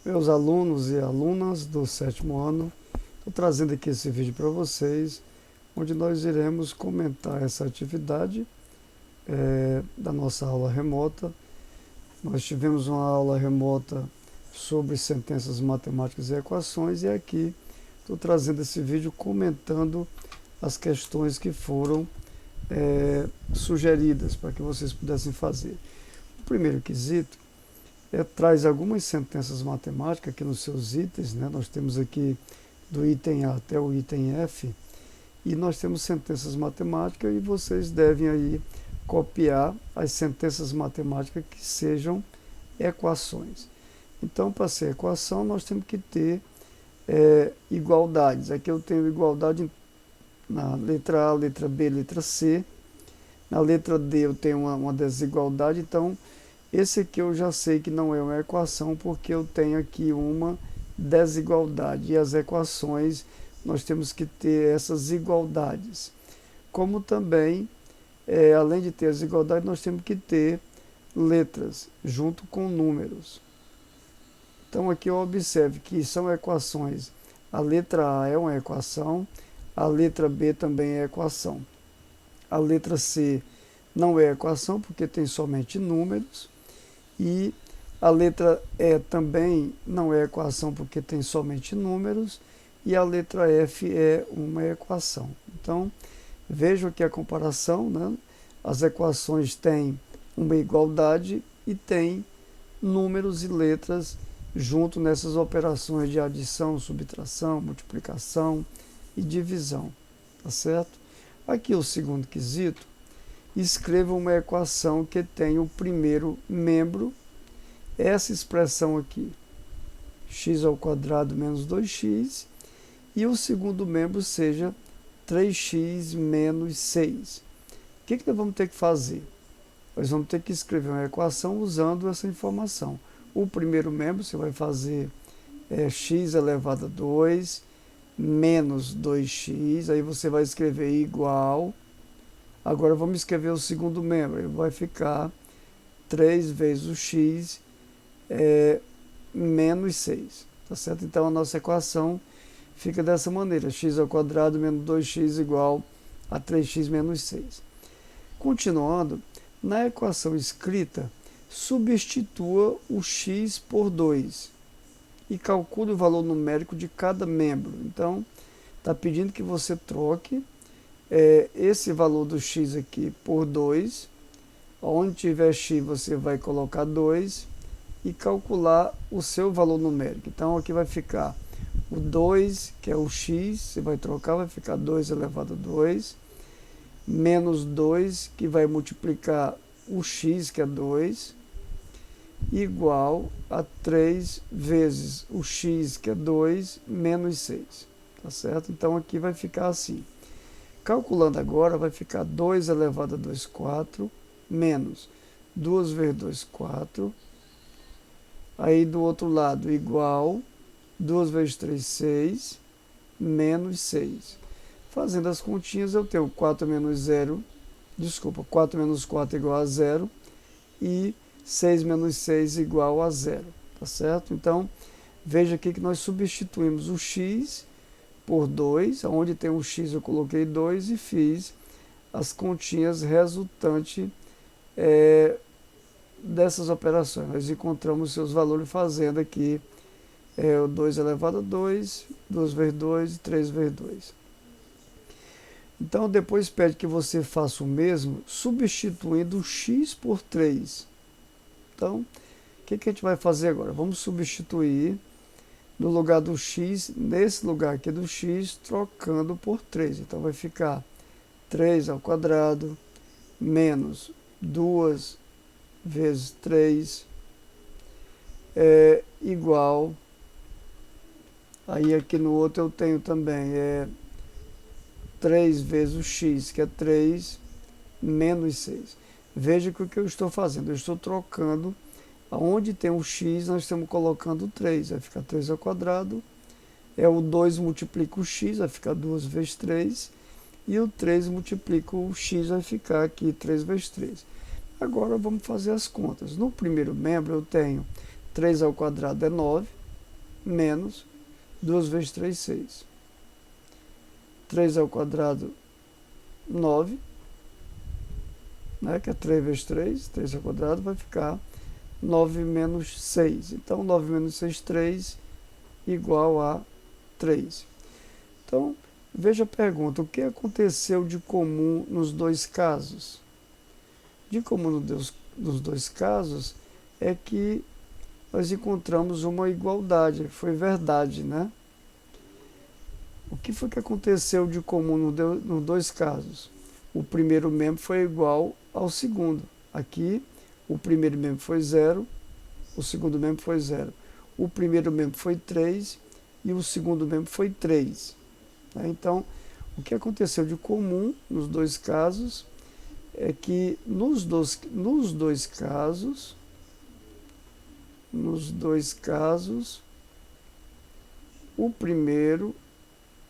Meus alunos e alunas do sétimo ano, estou trazendo aqui esse vídeo para vocês, onde nós iremos comentar essa atividade da nossa aula remota. Nós tivemos uma aula remota sobre sentenças matemáticas e equações, e aqui estou trazendo esse vídeo comentando as questões que foram sugeridas para que vocês pudessem fazer. O primeiro quesito traz algumas sentenças matemáticas aqui nos seus itens, né? Nós temos aqui do item A até o item F, e nós temos sentenças matemáticas, e vocês devem aí copiar as sentenças matemáticas que sejam equações. Então, para ser equação, nós temos que ter igualdades. Aqui eu tenho igualdade na letra A, letra B, letra C. Na letra D eu tenho uma desigualdade, então esse aqui eu já sei que não é uma equação, porque eu tenho aqui uma desigualdade. E as equações, nós temos que ter essas igualdades. Como também, além de ter as igualdades, nós temos que ter letras junto com números. Então aqui eu observo que são equações. A letra A é uma equação, a letra B também é equação. A letra C não é equação, porque tem somente números. E a letra E também não é equação, porque tem somente números. E a letra F é uma equação. Então, vejam aqui a comparação, né? As equações têm uma igualdade e têm números e letras junto nessas operações de adição, subtração, multiplicação e divisão. Tá certo? Aqui o segundo quesito. Escreva uma equação que tenha o primeiro membro, essa expressão aqui, x² menos 2x, e o segundo membro seja 3x menos 6. O que nós vamos ter que fazer? Nós vamos ter que escrever uma equação usando essa informação. O primeiro membro você vai fazer x elevado a 2 menos 2x, aí você vai escrever igual. Agora vamos escrever o segundo membro, ele vai ficar 3 vezes o x menos 6, tá certo? Então a nossa equação fica dessa maneira, x² menos 2x igual a 3x menos 6. Continuando, na equação escrita, substitua o x por 2 e calcule o valor numérico de cada membro. Então, está pedindo que você troque esse valor do x aqui por 2, onde tiver x você vai colocar 2 e calcular o seu valor numérico. Então aqui vai ficar o 2, que é o x, você vai trocar, vai ficar 2 elevado a 2, menos 2, que vai multiplicar o x, que é 2, igual a 3 vezes o x, que é 2, menos 6. Tá certo? Então aqui vai ficar assim. Calculando agora, vai ficar 2 elevado a 2, 4, menos 2 vezes 2, 4. Aí do outro lado, igual 2 vezes 3, 6, menos 6. Fazendo as continhas, eu tenho 4 menos 0, desculpa, 4 menos 4 igual a 0, e 6 menos 6 igual a 0. Tá certo? Então, veja aqui que nós substituímos o x por 2, onde tem o x eu coloquei 2 e fiz as continhas resultantes dessas operações. Nós encontramos seus valores fazendo aqui o 2 elevado a 2, 2 vezes 2 e 3 vezes 2. Então depois pede que você faça o mesmo substituindo o x por 3. Então, o que a gente vai fazer agora? Vamos substituir no lugar do x, nesse lugar aqui do x, trocando por 3. Então vai ficar 3² menos 2 vezes 3 igual. Aí aqui no outro eu tenho também 3 vezes o x, que é 3, menos 6. Veja que o que eu estou fazendo, eu estou trocando. Onde tem o x, nós estamos colocando 3, vai ficar 3². O 2 multiplica o x, vai ficar 2 vezes 3. E o 3 multiplica o x, vai ficar aqui 3 vezes 3. Agora vamos fazer as contas. No primeiro membro eu tenho 3 ao quadrado é 9, menos 2 vezes 3, 6. 3 ao quadrado, 9, né, que é 3 vezes 3, 3 ao quadrado, vai ficar 9 menos 6. Então, 9 menos 6, 3, igual a 3. Então, veja a pergunta, o que aconteceu de comum nos dois casos? De comum nos dois casos é que nós encontramos uma igualdade, foi verdade, né? O que foi que aconteceu de comum nos dois casos? O primeiro membro foi igual ao segundo. Aqui, o primeiro membro foi 0, o segundo membro foi 0. O primeiro membro foi 3 e o segundo membro foi 3. Então, o que aconteceu de comum nos dois casos é que nos dois casos,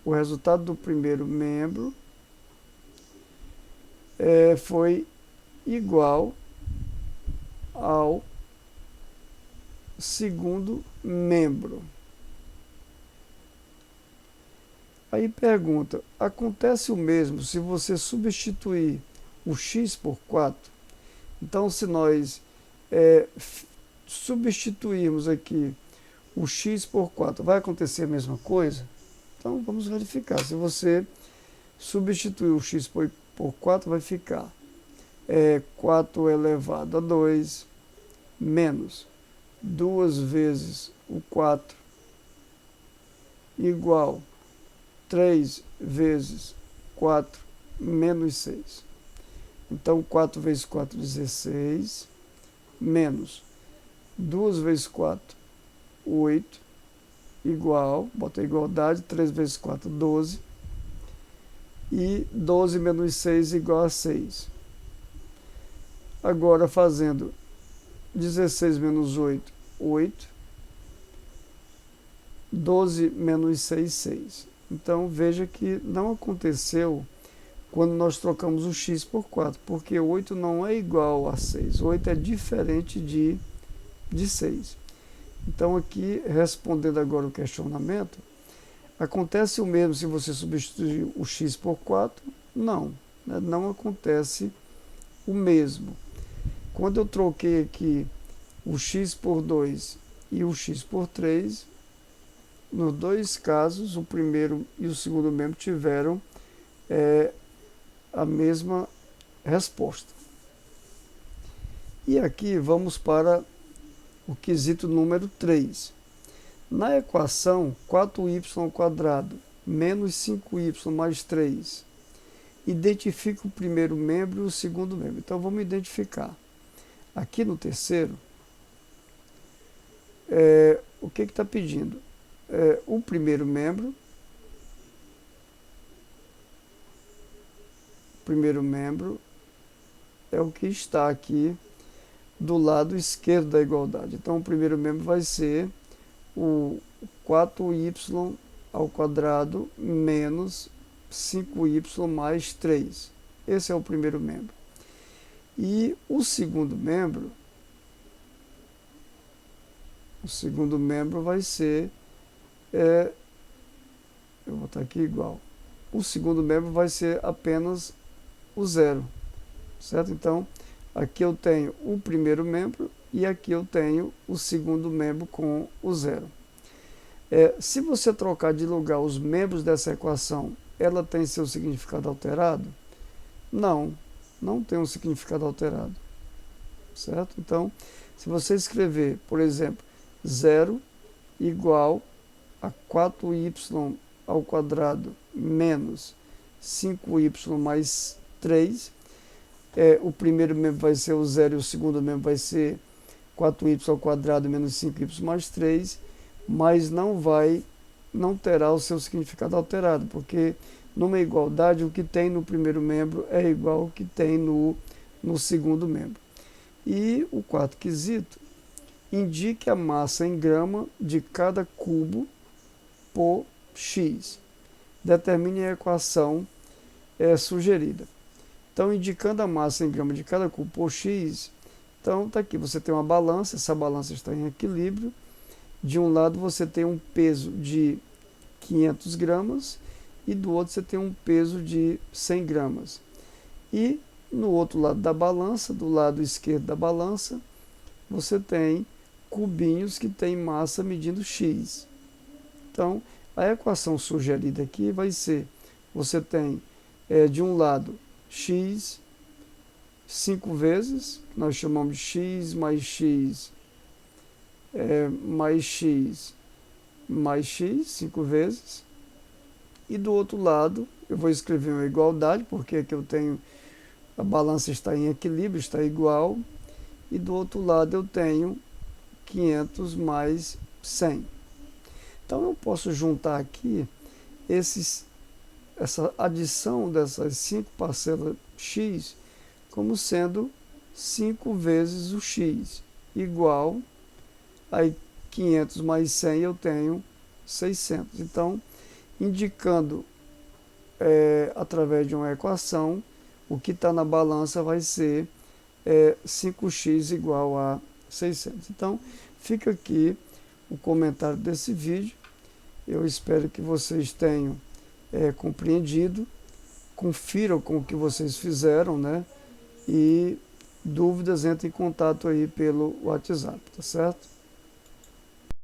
o resultado do primeiro membro foi igual ao segundo membro. Aí pergunta, acontece o mesmo se você substituir o x por 4? Então, se nós substituirmos aqui o x por 4, vai acontecer a mesma coisa? Então, vamos verificar. Se você substituir o x por 4, vai ficar 4 elevado a 2 menos 2 vezes o 4 igual 3 vezes 4 menos 6. Então, 4 vezes 4, 16, menos 2 vezes 4, 8, igual, bota a igualdade, 3 vezes 4, 12, e 12 menos 6 igual a 6. Agora, fazendo 16 menos 8, 8, 12 menos 6, 6. Então, veja que não aconteceu quando nós trocamos o x por 4, porque 8 não é igual a 6. 8 é diferente de 6. Então, aqui, respondendo agora o questionamento, acontece o mesmo se você substituir o x por 4? Não, né? Não acontece o mesmo. Quando eu troquei aqui o x por 2 e o x por 3, nos dois casos, o primeiro e o segundo membro tiveram a mesma resposta. E aqui vamos para o quesito número 3. Na equação 4y² menos 5y mais 3, identifica o primeiro membro e o segundo membro. Então, vamos identificar. Aqui no terceiro, o que está pedindo? O primeiro membro é o que está aqui do lado esquerdo da igualdade. Então, o primeiro membro vai ser o 4y² menos 5y mais 3. Esse é o primeiro membro. E o segundo membro vai ser, eu vou botar aqui igual. O segundo membro vai ser apenas o 0, certo? Então, aqui eu tenho o primeiro membro e aqui eu tenho o segundo membro com o 0. Se você trocar de lugar os membros dessa equação, ela tem seu significado alterado? Não, não tem um significado alterado, certo? Então, se você escrever, por exemplo, 0 igual a 4y² menos 5y mais 3, o primeiro membro vai ser o 0 e o segundo membro vai ser 4y² menos 5y mais 3, mas não terá o seu significado alterado, porque numa igualdade o que tem no primeiro membro é igual ao que tem no segundo membro. E o quarto quesito, indique a massa em grama de cada cubo por x. Determine a equação sugerida. Então, indicando a massa em grama de cada cubo por x, então está aqui, você tem uma balança, essa balança está em equilíbrio, De um lado você tem um peso de 500 gramas e do outro você tem um peso de 100 gramas. E no outro lado da balança, do lado esquerdo da balança, você tem cubinhos que têm massa medindo X. Então, a equação sugerida aqui vai ser, você tem de um lado X 5 vezes, nós chamamos de X mais X, mais X, mais X, 5 vezes. E do outro lado, eu vou escrever uma igualdade, porque aqui eu tenho, a balança está em equilíbrio, está igual. E do outro lado eu tenho 500 mais 100. Então eu posso juntar aqui essa adição dessas 5 parcelas x como sendo 5 vezes o x, igual a 500 mais 100 eu tenho 600. Então, indicando através de uma equação, o que está na balança vai ser 5x igual a 600. Então, fica aqui o comentário desse vídeo. Eu espero que vocês tenham compreendido. Confiram com o que vocês fizeram, né? E dúvidas, entrem em contato aí pelo WhatsApp, tá certo?